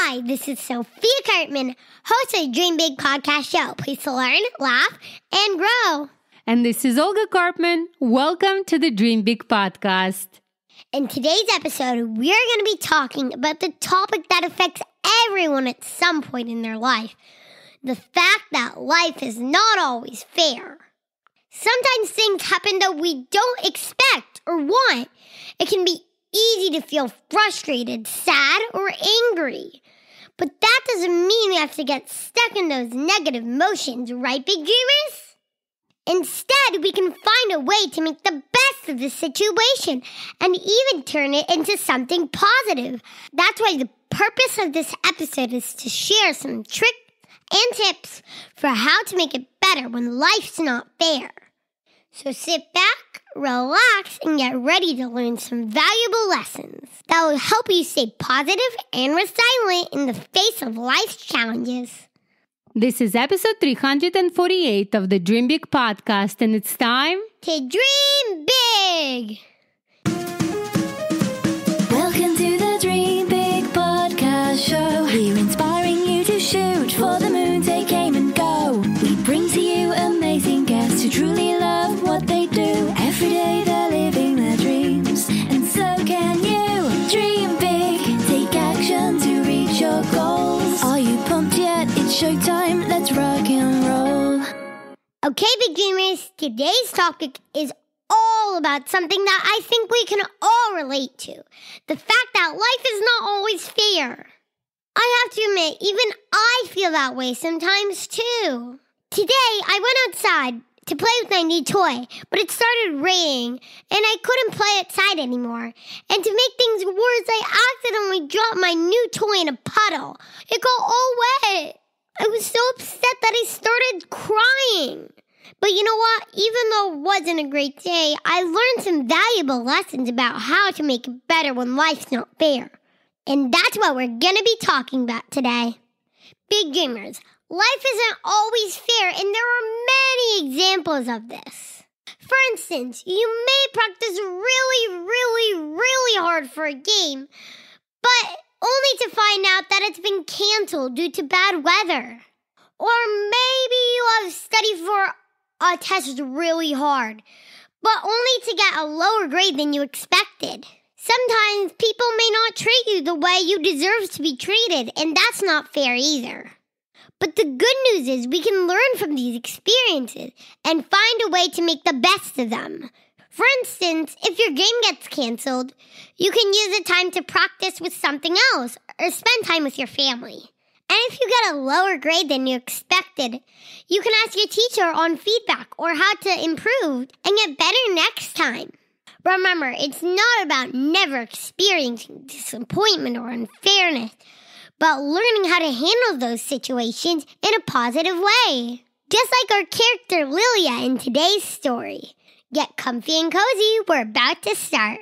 Hi, this is Sophiakarpman, host of the Dream Big podcast show. Please learn, laugh, and grow. And this is Olgakarpman. Welcome to the Dream Big podcast. In today's episode, we are going to be talking about the topic that affects everyone at some point in their life. The fact that life is not always fair. Sometimes things happen that we don't expect or want. It can be easy to feel frustrated, sad, or angry. But that doesn't mean we have to get stuck in those negative emotions, right, big dreamers? Instead, we can find a way to make the best of the situation and even turn it into something positive. That's why the purpose of this episode is to share some tricks and tips for how to make it better when life's not fair. So sit back, relax, and get ready to learn some valuable lessons that will help you stay positive and resilient in the face of life's challenges. This is episode 348 of the Dream Big podcast, and it's time to dream big! Welcome to the Dream Big podcast show. We're inspiring you to shoot for the moon, take aim and go. We bring to you amazing guests who truly love what they do. Every day they're living their dreams, and so can you. Dream big, take action to reach your goals. Are you pumped yet? It's showtime, let's rock and roll. Okay, big dreamers, today's topic is all about something that I think we can all relate to. The fact that life is not always fair. I have to admit, even I feel that way sometimes too. Today, I went outside to play with my new toy, but it started raining, and I couldn't play outside anymore. And to make things worse, I accidentally dropped my new toy in a puddle. It got all wet. I was so upset that I started crying. But you know what? Even though it wasn't a great day, I learned some valuable lessons about how to make it better when life's not fair. And that's what we're going to be talking about today. Big dreamers, life isn't always fair, and there are many examples of this. For instance, you may practice really hard for a game, but only to find out that it's been canceled due to bad weather. Or maybe you have studied for a test really hard, but only to get a lower grade than you expected. Sometimes people may not treat you the way you deserve to be treated, and that's not fair either. But the good news is we can learn from these experiences and find a way to make the best of them. For instance, if your game gets canceled, you can use the time to practice with something else or spend time with your family. And if you get a lower grade than you expected, you can ask your teacher on feedback or how to improve and get better next time. Remember, it's not about never experiencing disappointment or unfairness, but learning how to handle those situations in a positive way. Just like our character Lilia in today's story. Get comfy and cozy, we're about to start.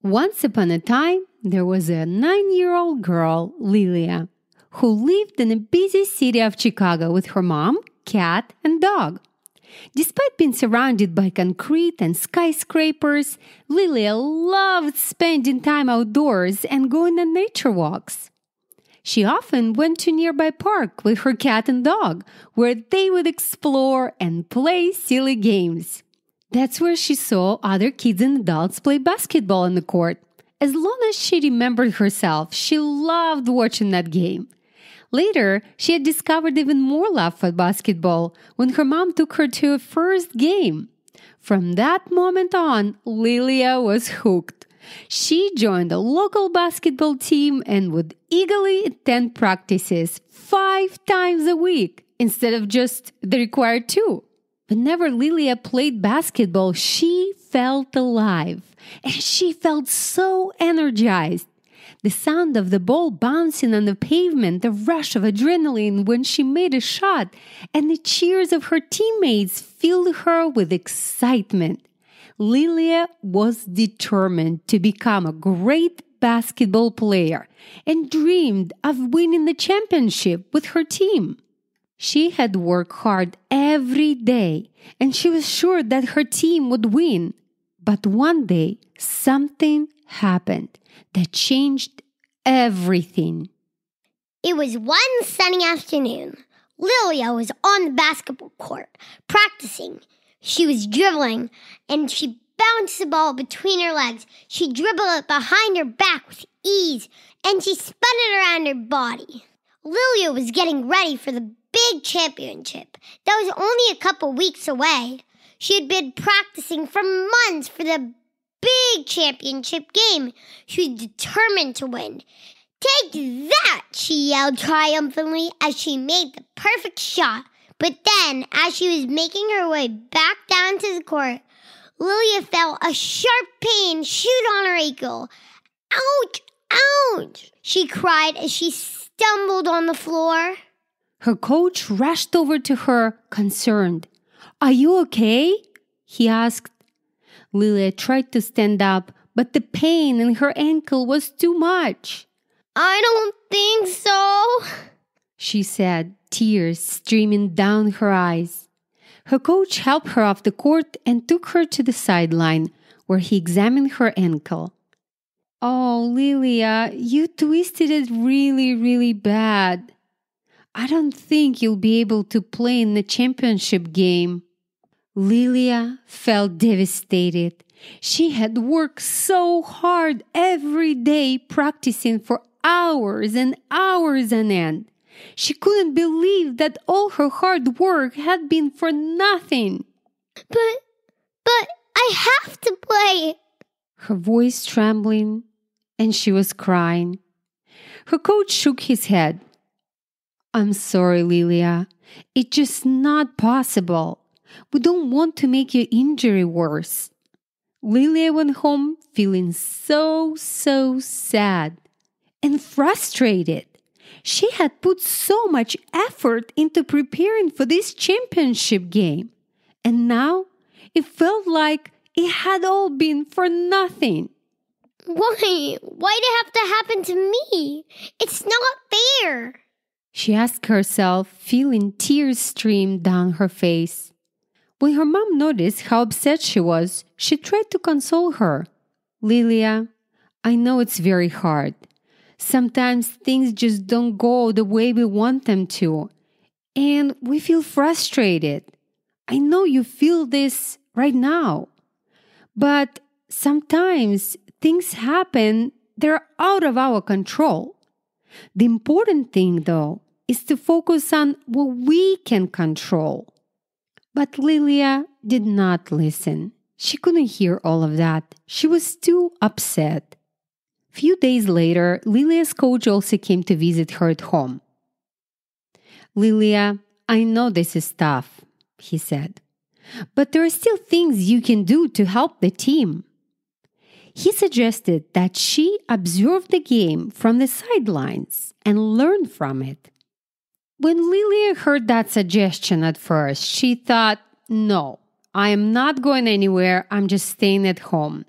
Once upon a time, there was a 9-year-old girl, Lilia, who lived in a busy city of Chicago with her mom, cat, and dog. Despite being surrounded by concrete and skyscrapers, Lilia loved spending time outdoors and going on nature walks. She often went to a nearby park with her cat and dog, where they would explore and play silly games. That's where she saw other kids and adults play basketball on the court. As long as she remembered herself, she loved watching that game. Later, she had discovered even more love for basketball when her mom took her to her first game. From that moment on, Lilia was hooked. She joined a local basketball team and would eagerly attend practices 5 times a week instead of just the required 2. Whenever Lilia played basketball, she felt alive, and she felt so energized. The sound of the ball bouncing on the pavement, the rush of adrenaline when she made a shot, and the cheers of her teammates filled her with excitement. Lilia was determined to become a great basketball player and dreamed of winning the championship with her team. She had worked hard every day, and she was sure that her team would win. But one day, something happened that changed everything. It was one sunny afternoon. Lilia was on the basketball court, practicing. She was dribbling, and she bounced the ball between her legs. She dribbled it behind her back with ease, and she spun it around her body. Lilia was getting ready for the big championship that was only a couple weeks away. She had been practicing for months for the big championship game. She was determined to win. "Take that!" she yelled triumphantly as she made the perfect shot. But then, as she was making her way back down to the court, Lilia felt a sharp pain shoot on her ankle. "Ouch! Ouch!" she cried as she stumbled on the floor. Her coach rushed over to her, concerned. "Are you okay?" he asked. Lilia tried to stand up, but the pain in her ankle was too much. "I don't think so," she said, tears streaming down her eyes. Her coach helped her off the court and took her to the sideline, where he examined her ankle. "Oh, Lilia, you twisted it really, really bad. I don't think you'll be able to play in the championship game." Lilia felt devastated. She had worked so hard every day, practicing for hours and hours on end. She couldn't believe that all her hard work had been for nothing. But I have to play." Her voice trembling, and she was crying. Her coach shook his head. "I'm sorry, Lilia. It's just not possible. We don't want to make your injury worse." Lilia went home feeling so sad and frustrated. She had put so much effort into preparing for this championship game, and now it felt like it had all been for nothing. Why? Why'd it have to happen to me? It's not fair," she asked herself, feeling tears stream down her face. When her mom noticed how upset she was, she tried to console her. "Lilia, I know it's very hard. Sometimes things just don't go the way we want them to, and we feel frustrated. I know you feel this right now. But sometimes things happen that are out of our control. The important thing, though, is to focus on what we can control." But Lilia did not listen. She couldn't hear all of that. She was too upset. Few days later, Lilia's coach also came to visit her at home. "Lilia, I know this is tough," he said, "but there are still things you can do to help the team." He suggested that she observe the game from the sidelines and learn from it. When Lilia heard that suggestion at first, she thought, "No, I am not going anywhere. I'm just staying at home."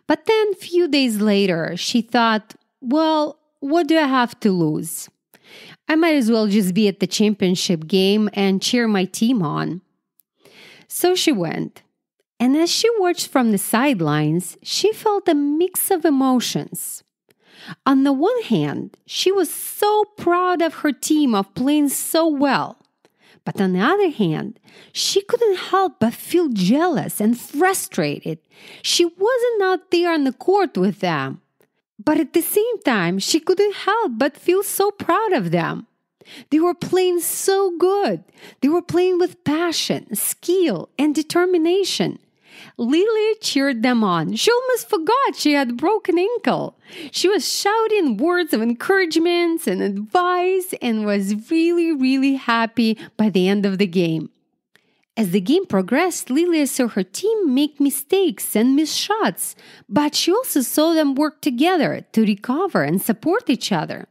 But then a few days later, she thought, "Well, what do I have to lose? I might as well just be at the championship game and cheer my team on." So she went. And as she watched from the sidelines, she felt a mix of emotions. On the one hand, she was so proud of her team of playing so well. But on the other hand, she couldn't help but feel jealous and frustrated. She wasn't out there on the court with them. But at the same time, she couldn't help but feel so proud of them. They were playing so good. They were playing with passion, skill, and determination. Lilia cheered them on. She almost forgot she had a broken ankle. She was shouting words of encouragement and advice and was really, really happy by the end of the game. As the game progressed, Lilia saw her team make mistakes and miss shots, but she also saw them work together to recover and support each other.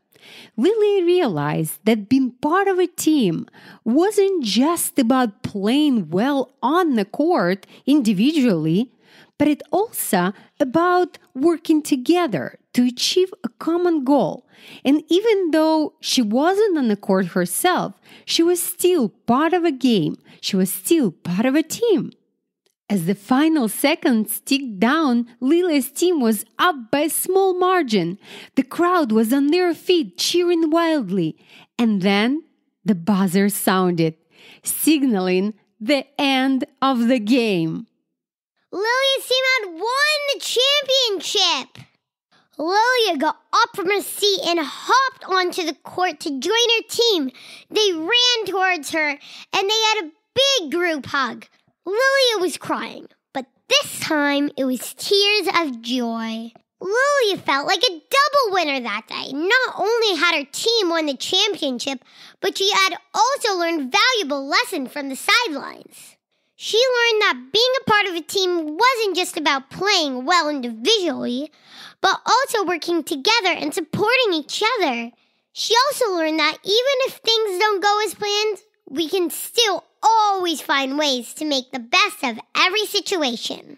Lilia realized that being part of a team wasn't just about playing well on the court individually, but it also about working together to achieve a common goal. And even though she wasn't on the court herself, she was still part of a game. She was still part of a team. As the final seconds ticked down, Lilia's team was up by a small margin. The crowd was on their feet, cheering wildly. And then the buzzer sounded, signaling the end of the game. Lilia's team had won the championship. Lilia got up from her seat and hopped onto the court to join her team. They ran towards her and they had a big group hug. Lilia was crying, but this time it was tears of joy. Lilia felt like a double winner that day. Not only had her team won the championship, but she had also learned valuable lessons from the sidelines. She learned that being a part of a team wasn't just about playing well individually, but also working together and supporting each other. She also learned that even if things don't go as planned, we can still always find ways to make the best of every situation.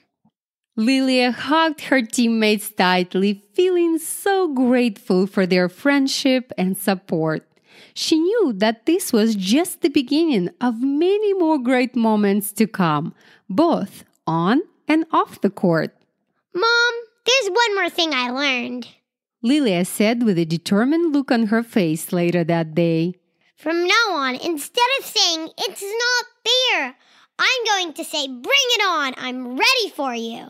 Lilia hugged her teammates tightly, feeling so grateful for their friendship and support. She knew that this was just the beginning of many more great moments to come, both on and off the court. Mom, there's one more thing I learned, Lilia said with a determined look on her face later that day. From now on, instead of saying, "It's not fair," I'm going to say, "Bring it on, I'm ready for you."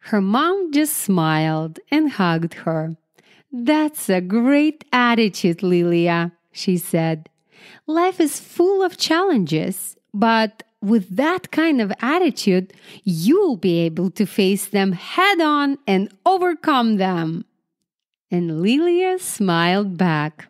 Her mom just smiled and hugged her. "That's a great attitude, Lilia," she said. "Life is full of challenges, but with that kind of attitude, you'll be able to face them head on and overcome them." And Lilia smiled back.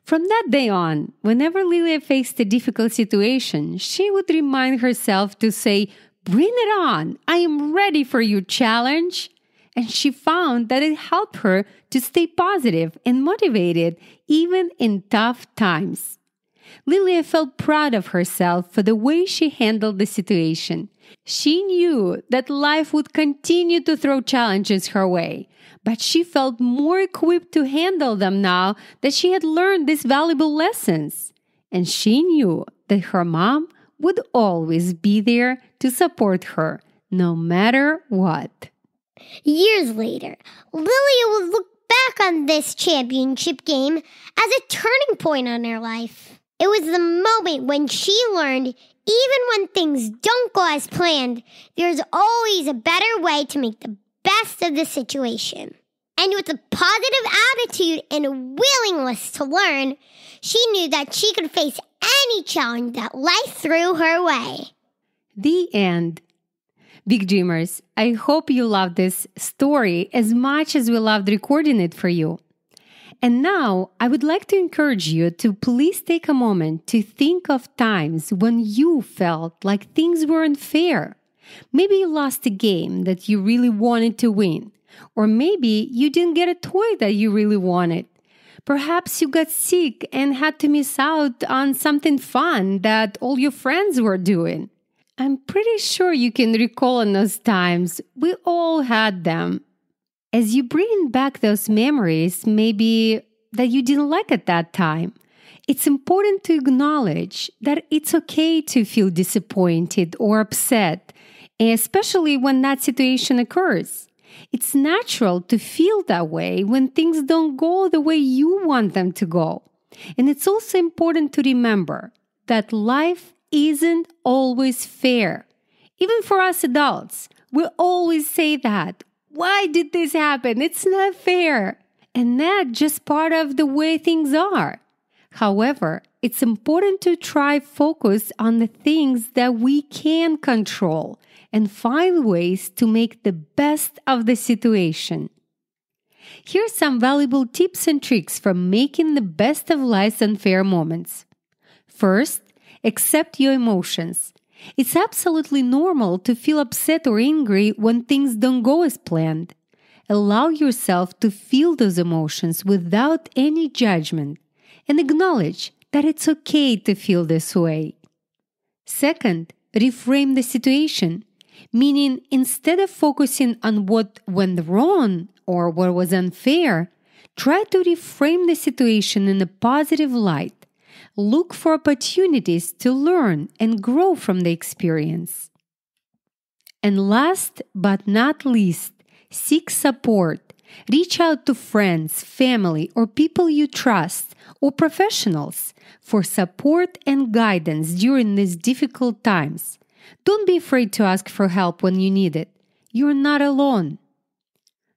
From that day on, whenever Lilia faced a difficult situation, she would remind herself to say, "Bring it on! I am ready for your challenge." And she found that it helped her to stay positive and motivated even in tough times. Lilia felt proud of herself for the way she handled the situation. She knew that life would continue to throw challenges her way, but she felt more equipped to handle them now that she had learned these valuable lessons. And she knew that her mom would always be there to support her, no matter what. Years later, Lilia would look back on this championship game as a turning point in her life. It was the moment when she learned, even when things don't go as planned, there's always a better way to make the best of the situation. And with a positive attitude and a willingness to learn, she knew that she could face any challenge that life threw her way. The end. Big Dreamers, I hope you loved this story as much as we loved recording it for you. And now I would like to encourage you to please take a moment to think of times when you felt like things were unfair. Maybe you lost a game that you really wanted to win, or maybe you didn't get a toy that you really wanted. Perhaps you got sick and had to miss out on something fun that all your friends were doing. I'm pretty sure you can recall in those times. We all had them. As you bring back those memories, maybe that you didn't like at that time, it's important to acknowledge that it's okay to feel disappointed or upset, especially when that situation occurs. It's natural to feel that way when things don't go the way you want them to go. And it's also important to remember that life isn't always fair. Even for us adults, we always say that. Why did this happen? It's not fair. And that's just part of the way things are. However, it's important to try focus on the things that we can control and find ways to make the best of the situation. Here's some valuable tips and tricks for making the best of life's unfair moments. First, accept your emotions. It's absolutely normal to feel upset or angry when things don't go as planned. Allow yourself to feel those emotions without any judgment and acknowledge that it's okay to feel this way. Second, reframe the situation, meaning instead of focusing on what went wrong or what was unfair, try to reframe the situation in a positive light. Look for opportunities to learn and grow from the experience. And last but not least, seek support. Reach out to friends, family, or people you trust, or professionals for support and guidance during these difficult times. Don't be afraid to ask for help when you need it. You're not alone.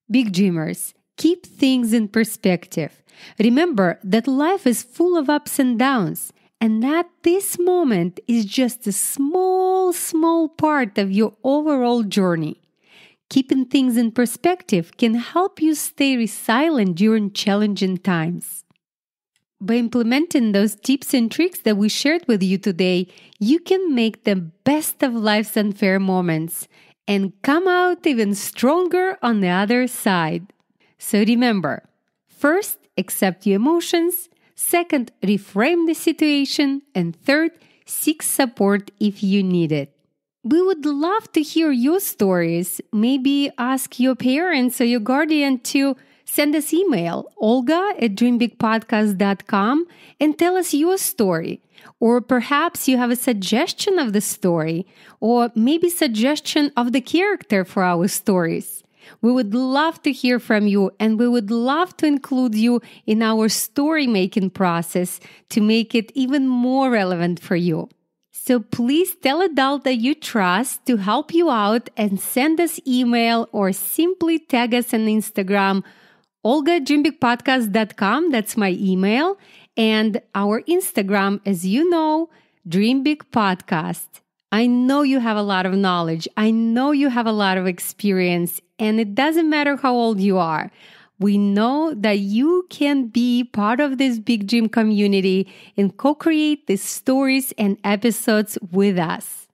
Big Dreamers, keep things in perspective. Remember that life is full of ups and downs, and that this moment is just a small part of your overall journey. Keeping things in perspective can help you stay resilient during challenging times. By implementing those tips and tricks that we shared with you today, you can make the best of life's unfair moments and come out even stronger on the other side. So remember, first, accept your emotions. Second, reframe the situation. And third, seek support if you need it. We would love to hear your stories. Maybe ask your parents or your guardian to send us email, olga@dreambigpodcast.com, and tell us your story. Or perhaps you have a suggestion of the story, or maybe suggestion of the character for our stories. We would love to hear from you, and we would love to include you in our story-making process to make it even more relevant for you. So please tell adult that you trust to help you out and send us email or simply tag us on Instagram, olga@dreambigpodcast.com. That's my email. And our Instagram, as you know, dreambigpodcast. I know you have a lot of knowledge. I know you have a lot of experience, and it doesn't matter how old you are. We know that you can be part of this Big Dream community and co-create these stories and episodes with us.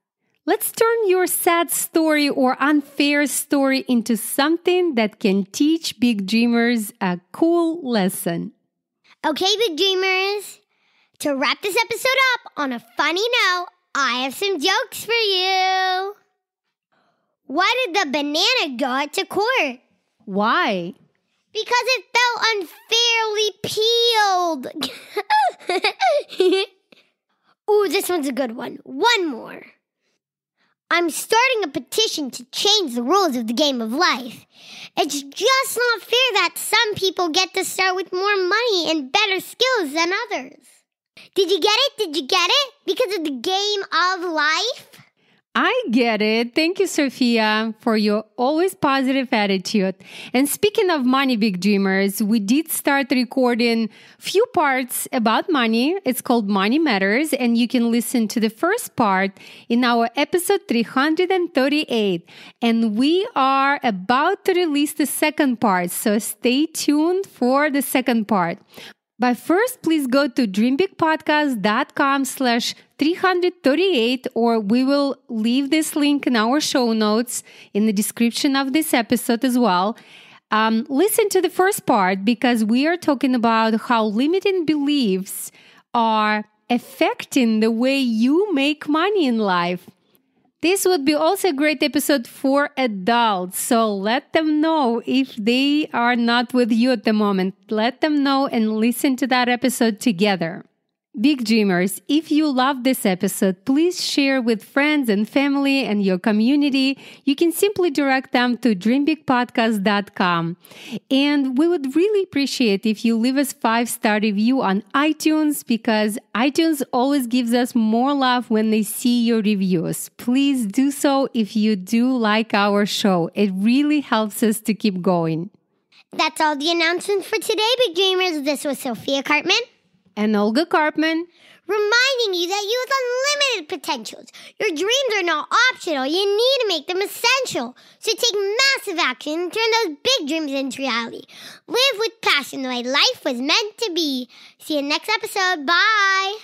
Let's turn your sad story or unfair story into something that can teach Big Dreamers a cool lesson. Okay, Big Dreamers, to wrap this episode up on a funny note, I have some jokes for you. Why did the banana go to court? Why? Because it felt unfairly peeled. Ooh, this one's a good one. One more. I'm starting a petition to change the rules of the game of life. It's just not fair that some people get to start with more money and better skills than others. Did you get it? Did you get it? Because of the game of life? I get it. Thank you, Sophia, for your always positive attitude. And speaking of money, Big Dreamers, we did start recording few parts about money. It's called Money Matters, and you can listen to the first part in our episode 338. And we are about to release the second part, so stay tuned for the second part. But first, please go to dreambigpodcast.com/338, or we will leave this link in our show notes in the description of this episode as well. Listen to the first part because we are talking about how limiting beliefs are affecting the way you make money in life. This would be also a great episode for adults, so let them know if they are not with you at the moment. Let them know and listen to that episode together. Big Dreamers, if you love this episode, please share with friends and family and your community. You can simply direct them to dreambigpodcast.com. And we would really appreciate if you leave us 5-star review on iTunes, because iTunes always gives us more love when they see your reviews. Please do so if you do like our show. It really helps us to keep going. That's all the announcements for today, Big Dreamers. This was Sophia Karpman and Olga Karpman, reminding you that you have unlimited potentials. Your dreams are not optional. You need to make them essential. So take massive action and turn those big dreams into reality. Live with passion the way life was meant to be. See you next episode. Bye.